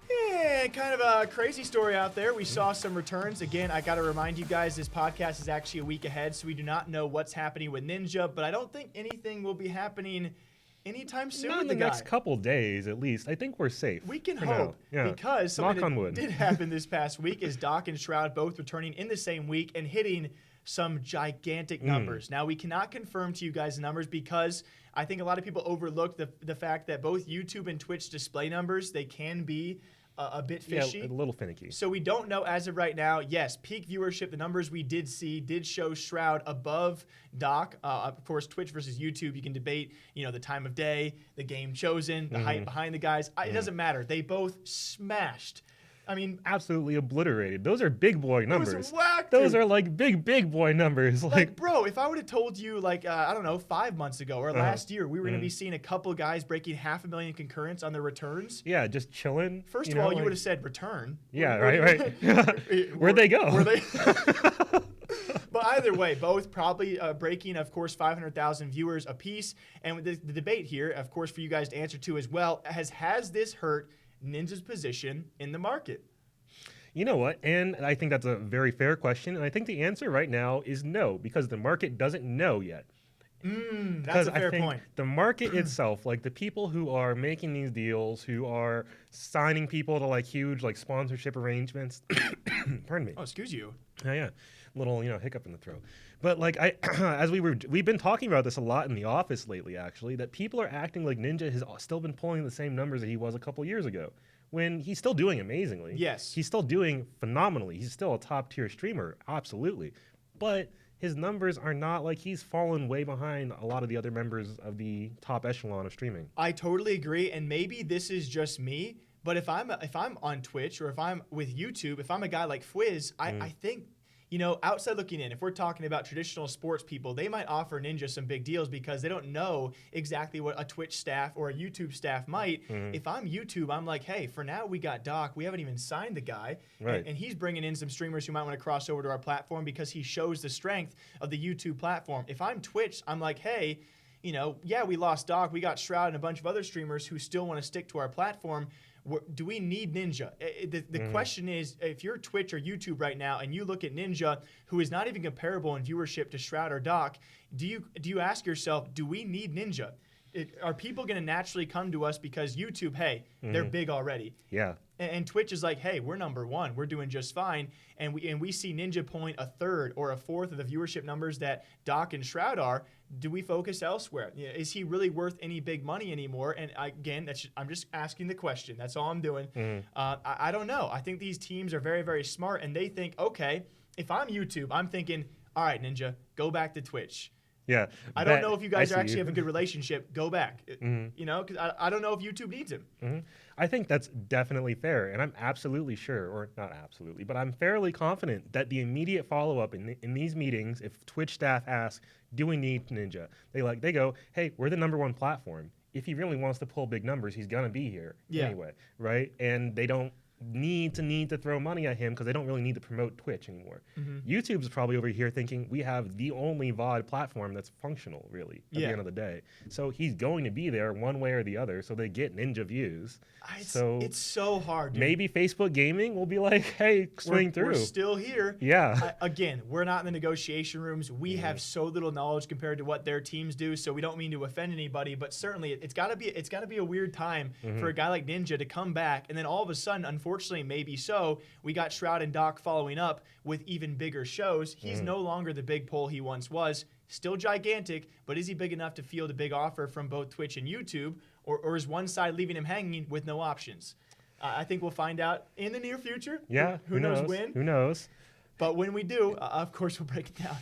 Yeah, kind of a crazy story out there. We saw some returns. Again, I got to remind you guys, this podcast is actually a week ahead, so we do not know what's happening with Ninja, but I don't think anything will be happening anytime soon Not with in the the guy. next couple days, at least. I think we're safe. We can for hope, now. Yeah. because Knock something on that wood. did happen this past week is Doc and Shroud both returning in the same week and hitting some gigantic numbers. Now, we cannot confirm to you guys the numbers because I think a lot of people overlook the fact that both YouTube and Twitch display numbers, they can be a bit fishy. Yeah, a little finicky. So we don't know as of right now. Yes, peak viewership, the numbers we did see did show Shroud above Doc. Of course, Twitch versus YouTube, you can debate, the time of day, the game chosen, the hype behind the guys. It doesn't matter. They both smashed. I mean, absolutely obliterated. Those are big boy numbers. It was whack, Those dude. are like big boy numbers. Like, bro, if I would have told you, I don't know, 5 months ago or last year, we were going to be seeing a couple guys breaking 500,000 concurrents on their returns. Yeah, just chilling. First of all, you would have said return. Yeah, right. Where'd they go? But either way, both probably breaking, of course, 500,000 viewers apiece. And with the debate here, of course, for you guys to answer to as well, has this hurt Ninja's position in the market? You know what? And I think that's a very fair question. And I think the answer right now is no, because the market doesn't know yet. That's a fair point. The market itself, like the people who are making these deals, who are signing people to huge sponsorship arrangements. Pardon me. Oh, excuse you. Yeah. Little, hiccup in the throat. But we've been talking about this a lot in the office lately, actually, that people are acting like Ninja has still been pulling the same numbers that he was a couple years ago, when he's still doing amazingly. Yes. He's still doing phenomenally. He's still a top tier streamer, absolutely. But his numbers are not he's fallen way behind a lot of the other members of the top echelon of streaming. I totally agree, and maybe this is just me, but if I'm on Twitch or if I'm with YouTube, if I'm a guy like Fwiz, I think, outside looking in, if we're talking about traditional sports people, they might offer Ninja some big deals because they don't know exactly what a Twitch staff or a YouTube staff might. If I'm YouTube, I'm like, hey, for now we got Doc. We haven't even signed the guy. Right. And he's bringing in some streamers who might want to cross over to our platform because he shows the strength of the YouTube platform. If I'm Twitch, I'm like, hey, we lost Doc. We got Shroud and a bunch of other streamers who still want to stick to our platform. Do we need Ninja? The question is, if you're Twitch or YouTube right now and you look at Ninja, who is not even comparable in viewership to Shroud or Doc, do you ask yourself, do we need Ninja? Are people going to naturally come to us because YouTube, hey, they're big already? Yeah. And Twitch is like, hey, we're number one. We're doing just fine. And we see Ninja point a third or a fourth of the viewership numbers that Doc and Shroud are. Do we focus elsewhere? Is he really worth any big money anymore? And again, I'm just asking the question. That's all I'm doing. I don't know. I think these teams are very, very smart, and they think, okay, if I'm YouTube, I'm thinking, all right, Ninja, go back to Twitch. Yeah. I don't know if you guys actually have a good relationship. Go back. Because I don't know if YouTube needs him. I think that's definitely fair, and I'm absolutely sure, or not absolutely, but I'm fairly confident that the immediate follow-up in these meetings, if Twitch staff asks, do we need Ninja? They go, hey, we're the number one platform. If he really wants to pull big numbers, he's gonna be here anyway, right? And they don't need to throw money at him because they don't really need to promote Twitch anymore. YouTube's probably over here thinking we have the only VOD platform that's functional, really, at the end of the day. So he's going to be there one way or the other, so they get Ninja views. It's so hard, dude. Maybe Facebook Gaming will be like, hey, swing through. We're still here. Yeah. Again, we're not in the negotiation rooms. We have so little knowledge compared to what their teams do, so we don't mean to offend anybody, but certainly it's got to be a weird time for a guy like Ninja to come back, and then all of a sudden, unfortunately, maybe so, we got Shroud and Doc following up with even bigger shows. He's no longer the big pole he once was. Still gigantic, but is he big enough to field a big offer from both Twitch and YouTube, or is one side leaving him hanging with no options? I think we'll find out in the near future. Yeah, Who knows when? Who knows? But when we do, of course, we'll break it down.